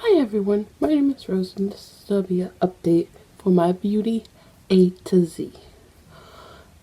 Hi everyone, my name is Rose and this will be an update for my beauty A to Z.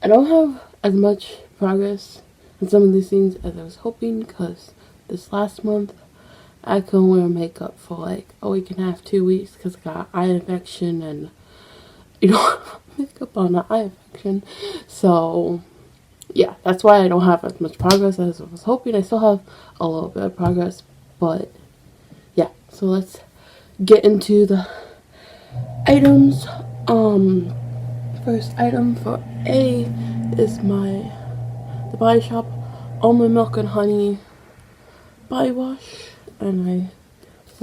I don't have as much progress on some of these things as I was hoping because this last month I couldn't wear makeup for like a week and a half, 2 weeks because I got eye infection and makeup on an eye infection. So yeah, that's why I don't have as much progress as I was hoping. I still have a little bit of progress, but yeah, so let's get into the items. First item for A is the Body Shop Almond Milk and Honey body wash, and I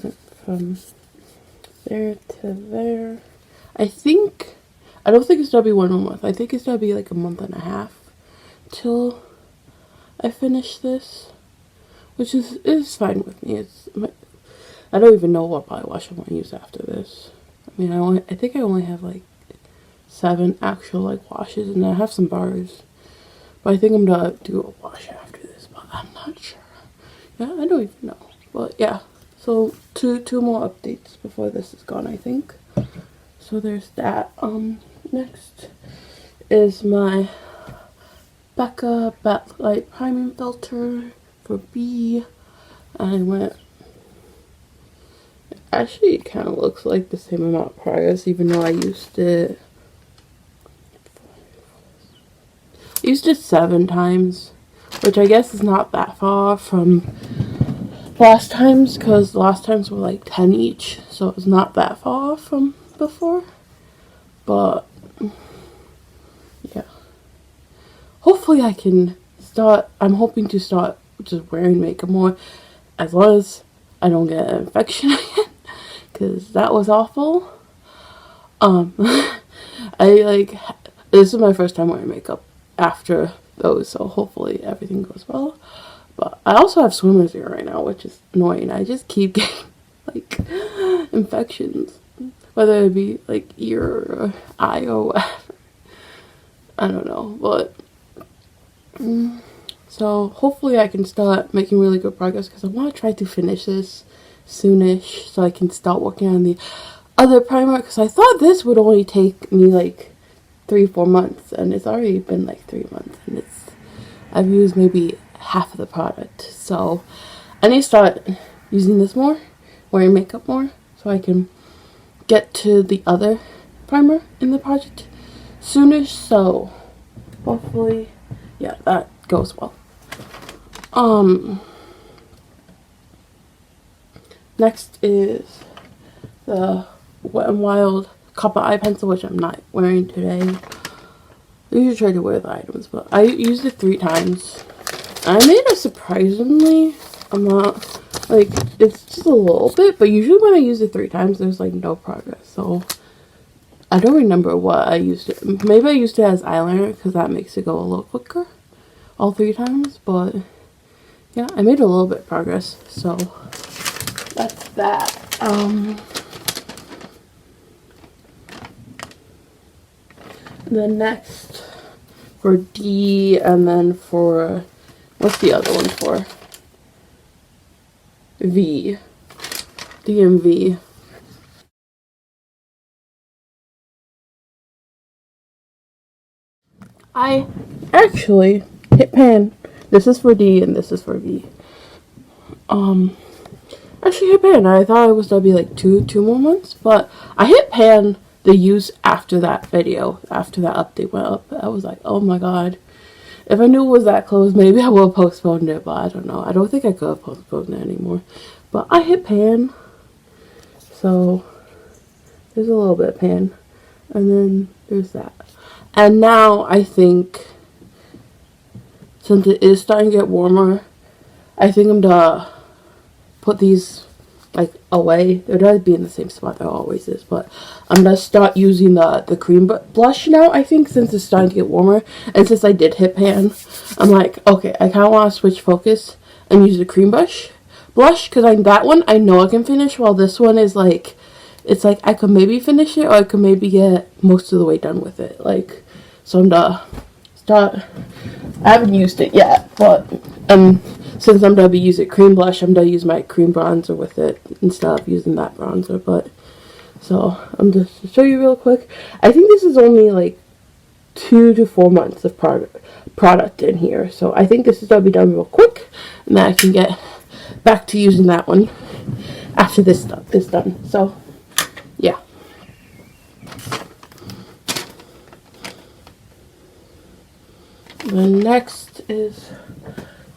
went from there to there. I don't think it's gonna be 1 month. I think it's gonna be like a month and a half till I finish this, which is fine with me. I don't even know what body wash I want to use after this. I mean, I think I only have like 7 actual like washes, and I have some bars. But I think I'm gonna do a wash after this, but I'm not sure. Yeah, I don't even know. But yeah, so two more updates before this is gone, I think. So there's that. Next is my Becca backlight priming filter for B. Actually, it kind of looks like the same amount of progress, even though I used it 7 times, which I guess is not that far from last times, because last times were like 10 each, so it's not that far from before. But yeah, hopefully I can start. I'm hoping to start just wearing makeup more, as long as I don't get an infection again, because that was awful. This is my first time wearing makeup after those, so hopefully everything goes well. But I also have swimmer's ear right now, which is annoying. I just keep getting like infections, whether it be like ear or eye or whatever. I don't know, but so hopefully I can start making really good progress, because I want to try to finish this soonish so I can start working on the other primer, because I thought this would only take me like 3-4 months, and it's already been like 3 months, and I've used maybe half of the product. So I need to start using this more, wearing makeup more, so I can get to the other primer in the project soonish. So hopefully, yeah, that goes well. Next is the Wet n Wild Copper Eye Pencil, which I'm not wearing today. I usually try to wear the items, but I used it 3 times. I made a surprisingly amount, like, it's just a little bit, but usually when I use it 3 times, there's like no progress. So I don't remember what I used it. Maybe I used it as eyeliner, because that makes it go a little quicker all 3 times. But yeah, I made a little bit of progress, so that's that. The next for D, and then for, what's the other one for? V. D and V. I actually hit pan. This is for D and this is for V. Actually hit pan. I thought it was gonna be like two more months, but I hit pan the use after that video, after that update went up. I was like, oh my god. If I knew it was that close, maybe I would have postponed it, but I don't know. I don't think I could have postponed it anymore. But I hit pan. So there's a little bit of pan. And then there's that. And now I think, since it is starting to get warmer, I think I'm gonna put these like away. They're gonna be in the same spot there always is, but I'm gonna start using the cream blush now, I think, since it's starting to get warmer. And since I did hit pan, I'm like, okay, I kind of want to switch focus and use the cream blush, because that one I know I can finish, while this one is like, it's like I could maybe finish it, or I could maybe get most of the way done with it. Like, so I'm gonna start. I haven't used it yet, but since I'm going to be using cream blush, I'm going to use my cream bronzer with it instead of using that bronzer. But so I'm just to show you real quick. I think this is only like 2 to 4 months of product in here, so I think this is going to be done real quick, and then I can get back to using that one after this is done. So yeah. The next is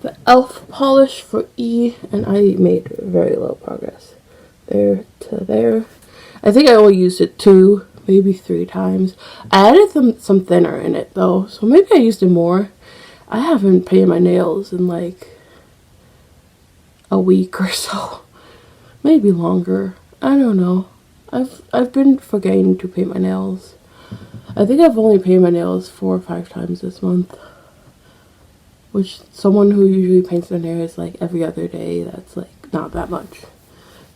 the e.l.f. polish for E, and I made very low progress. There to there. I think I only used it 2, maybe 3 times. I added some thinner in it though, so maybe I used it more. I haven't painted my nails in like a week or so. Maybe longer. I don't know. I've been forgetting to paint my nails. I think I've only painted my nails 4 or 5 times this month. Which, someone who usually paints their nails like every other day, that's like not that much.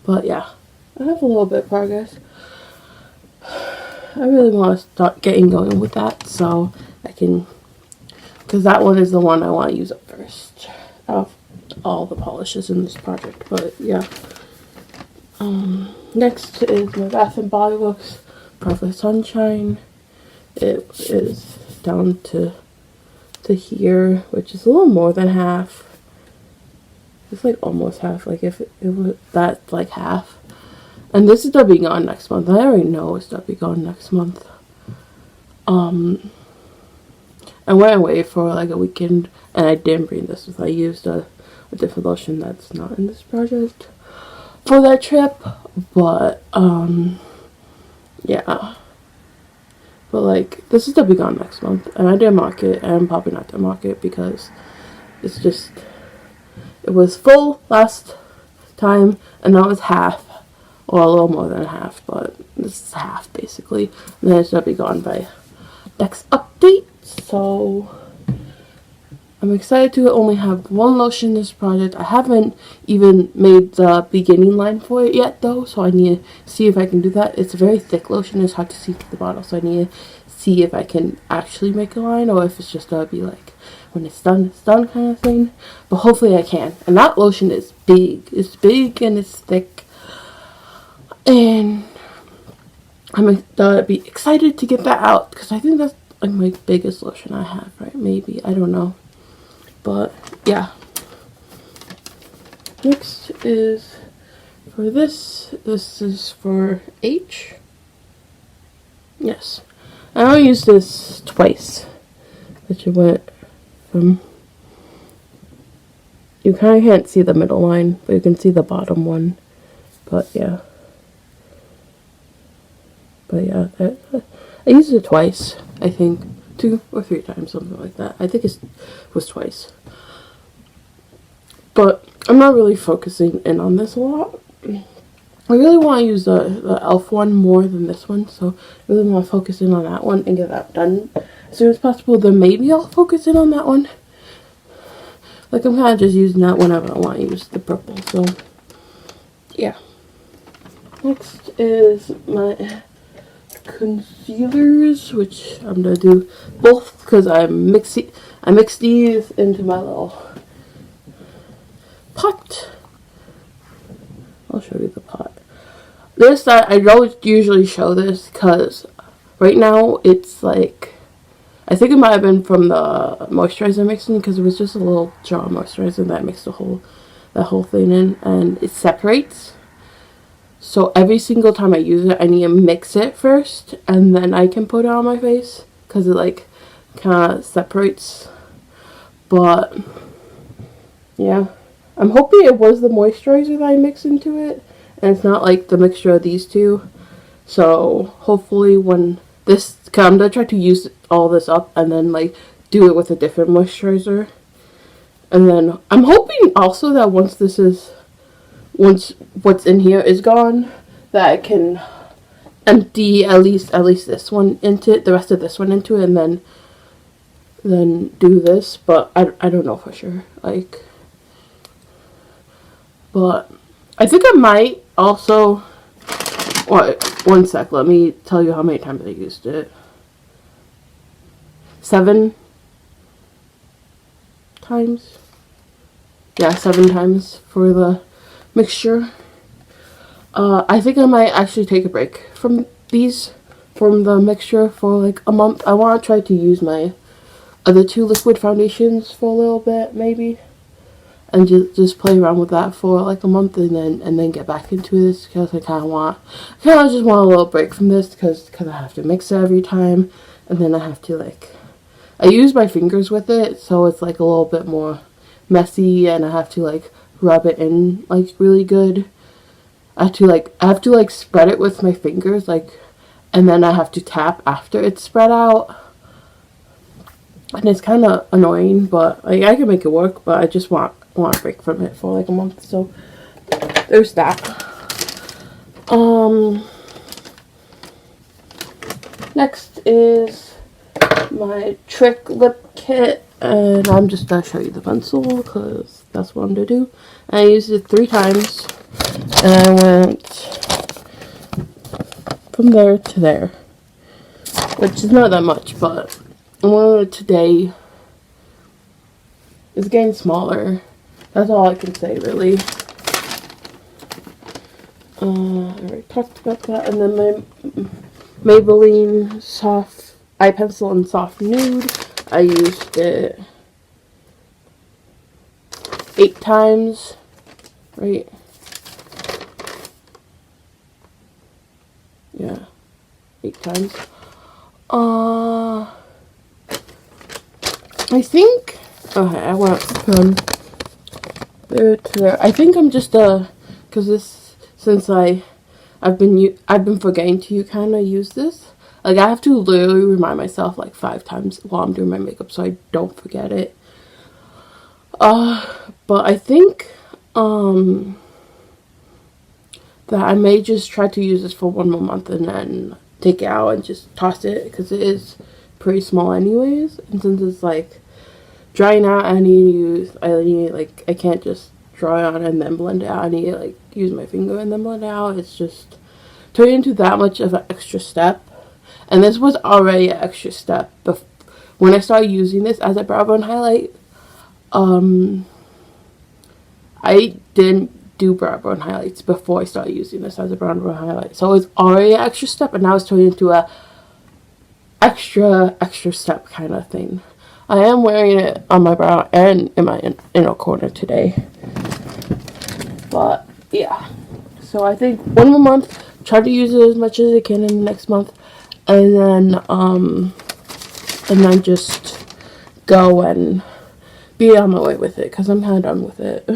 But yeah, I have a little bit of progress. I really want to start getting going with that, so I can, because that one is the one I want to use up first of all the polishes in this project. But yeah, next is my Bath and Body Works Perfect Sunshine. It is down to here, which is a little more than half. It's like almost half, like if it was that, like half. And this is gonna be gone next month. I already know it's gonna be gone next month. I went away for like a weekend, and I didn't bring this with. I used a different lotion that's not in this project for that trip. But yeah. But like, this is gonna be gone next month, and I didn't mark it, and I'm probably not gonna mark it because it's just, it was full last time, and now it's half, or a little more than half, but this is half basically, and then it's gonna be gone by next update. So I'm excited to only have 1 lotion in this project. I haven't even made the beginning line for it yet though, so I need to see if I can do that. It's a very thick lotion, it's hard to see through the bottle, so I need to see if I can actually make a line, or if it's just gonna be like, when it's done kind of thing. But hopefully I can. And that lotion is big. It's big and it's thick. And I'm gonna be excited to get that out, because I think that's like my biggest lotion I have, right? Maybe, I don't know. But yeah, next is for this is for H. Yes, I only used this twice, which it went from, you kind of can't see the middle line, but you can see the bottom one. But yeah, I used it twice, I think. 2 or 3 times, something like that. I think it was twice. But I'm not really focusing in on this a lot. I really want to use the e.l.f. one more than this one, so I really want to focus in on that one and get that done as soon as possible. Then maybe I'll focus in on that one. Like, I'm kind of just using that whenever I want to use the purple, so yeah. Next is my concealers, which I'm gonna do both because I mix these into my little pot. I'll show you the pot. I don't usually show this because right now it's like, I think it might have been from the moisturizer mixing, because it was just a little jar of moisturizer that mixed that whole thing in, and it separates. So every single time I use it, I need to mix it first, and then I can put it on my face, because it like kind of separates. But yeah, I'm hoping it was the moisturizer that I mixed into it, and it's not like the mixture of these two. So hopefully when this, cause I'm gonna try to use all this up and then like do it with a different moisturizer. And then I'm hoping also that once what's in here is gone, that I can empty at least this one into it, the rest of this one into it, and then do this. But I don't know for sure, like, but I think I might also, one sec, let me tell you how many times I used it. 7 times. yeah, 7 times for the mixture. I think I might actually take a break from the mixture for like a month. I want to try to use my other 2 liquid foundations for a little bit, maybe, and just play around with that for like a month, and then get back into this, because I kind of just want a little break from this, because I have to mix it every time, and then I have to like, I use my fingers with it, so it's like a little bit more messy, and I have to like rub it in like really good. I have to like spread it with my fingers, like, and then I have to tap after it's spread out. And it's kind of annoying, but like, I can make it work, but I just want a break from it for like a month. So there's that. Next is my Trick lip kit, and I'm just gonna show you the pencil because that's what I'm gonna do. I used it 3 times, and I went from there to there, which is not that much, but one today is getting smaller. That's all I can say, really. I already talked about that. And then my Maybelline soft eye pencil in soft nude. I used it 8 times, right? Yeah, 8 times. I think, okay, I went from there to there. I think I'm just because this, since I've been forgetting to kind of use this. Like, I have to literally remind myself like 5 times while I'm doing my makeup so I don't forget it. But I think that I may just try to use this for 1 more month and then take it out and just toss it, because it is pretty small anyways, and since it's like drying out, I need like, I can't just draw it on and then blend it out. I need to like use my finger and then blend it out. It's just turning into that much of an extra step, and this was already an extra step when I started using this as a brow bone highlight. I didn't do brow bone highlights before I started using this as a brow bone highlight, so it's already an extra step, and now it's turning into a extra step kind of thing. I am wearing it on my brow and in my inner corner today, but yeah, so I think 1 more month, try to use it as much as I can in the next month, and then just go and be on my way with it, because I'm kind of done with it.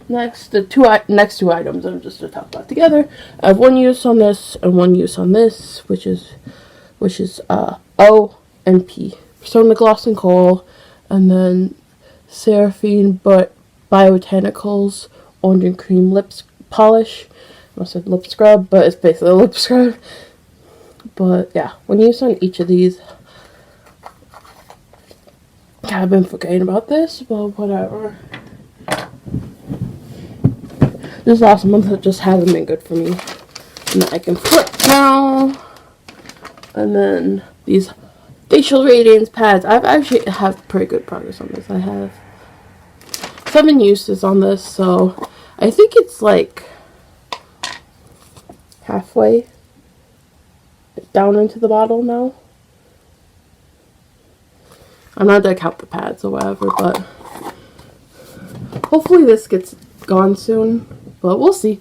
Next, the next two items I'm just going to talk about together. I have 1 use on this and 1 use on this, which is O and P. Persona Gloss and Coral, and then Seraphine but Botanicals Orange and Cream Lips Polish. I said lip scrub, but it's basically a lip scrub. But yeah, 1 use on each of these. I've been forgetting about this, but whatever. This last month just hasn't been good for me. And I can flip now. And then these facial radiance pads. I've actually have pretty good progress on this. I have 7 uses on this, so I think it's like halfway down into the bottle now. I'm not gonna count the pads or whatever, but hopefully this gets gone soon, but we'll see.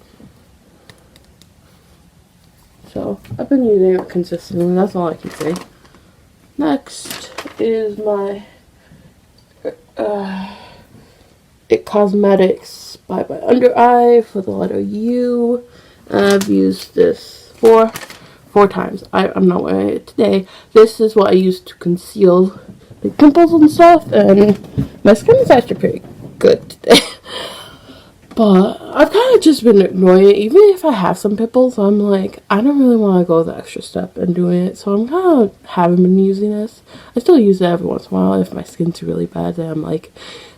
So I've been using it consistently, that's all I can say. Next is my It Cosmetics by Undereye for the letter U. I've used this four times. I'm not wearing it today. This is what I use to conceal the pimples and stuff, and my skin is actually pretty good today. But I've kind of just been ignoring it. Even if I have some pimples, I'm like, I don't really want to go the extra step and doing it. So I'm kind of haven't been using this. I still use it every once in a while if my skin's really bad. Then I'm like,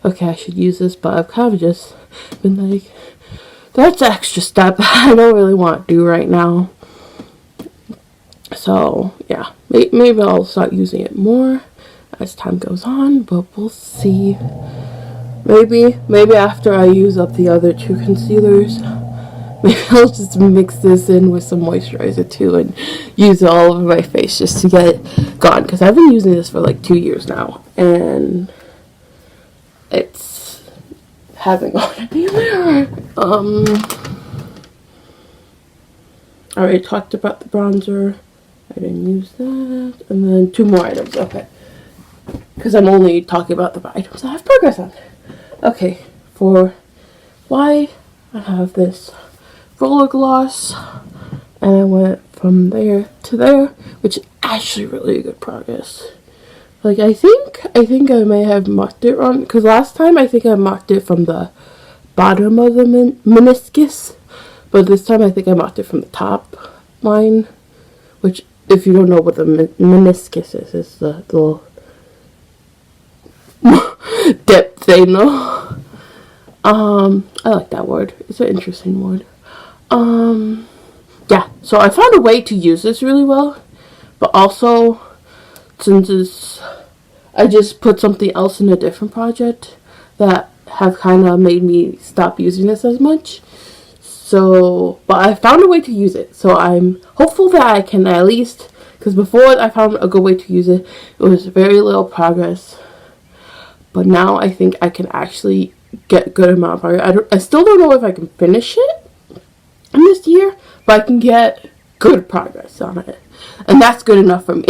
okay, I should use this. But I've kind of just been like, that's an extra step I don't really want to do right now. So yeah, maybe I'll start using it more. as time goes on, but we'll see. Maybe after I use up the other 2 concealers, maybe I'll just mix this in with some moisturizer too and use it all over my face just to get it gone, because I've been using this for like 2 years now and it's having on me. I already talked about the bronzer. I didn't use that. And then 2 more items. Okay. Because I'm only talking about the items I have progress on. Okay. For why I have this roller gloss. And I went from there to there. Which is actually really good progress. Like, I think I may have marked it wrong. Because last time I think I marked it from the bottom of the meniscus. But this time I think I marked it from the top line, which, if you don't know what the meniscus is, it's the little depth thing, no? I like that word. It's an interesting word. Yeah, so I found a way to use this really well, but also, since I just put something else in a different project that have kind of made me stop using this as much. So, but I found a way to use it. So I'm hopeful that I can at least, because before I found a good way to use it, it was very little progress. But now I think I can actually get a good amount of progress. I still don't know if I can finish it in this year, but I can get good progress on it. And that's good enough for me.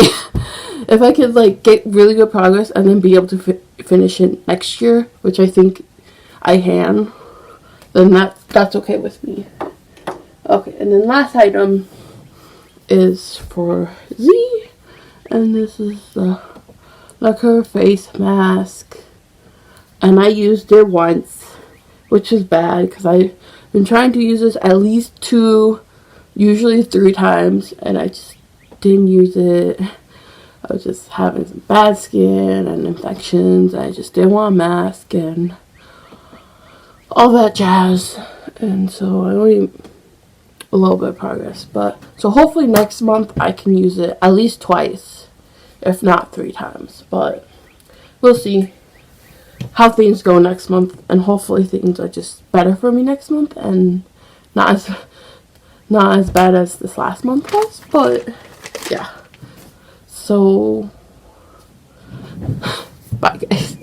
If I could like get really good progress and then be able to finish it next year, which I think I can, then that's okay with me. Okay, and then last item is for Z, and this is the laqa face mask, and I used it once, which is bad because I've been trying to use this at least 2, usually 3 times, and I just didn't use it. I was just having some bad skin and infections. I just didn't want a mask and all that jazz, and so I only a little bit of progress. But so hopefully next month I can use it at least twice, if not 3 times. But we'll see how things go next month, and hopefully things are just better for me next month and not as bad as this last month was. But yeah, so bye guys.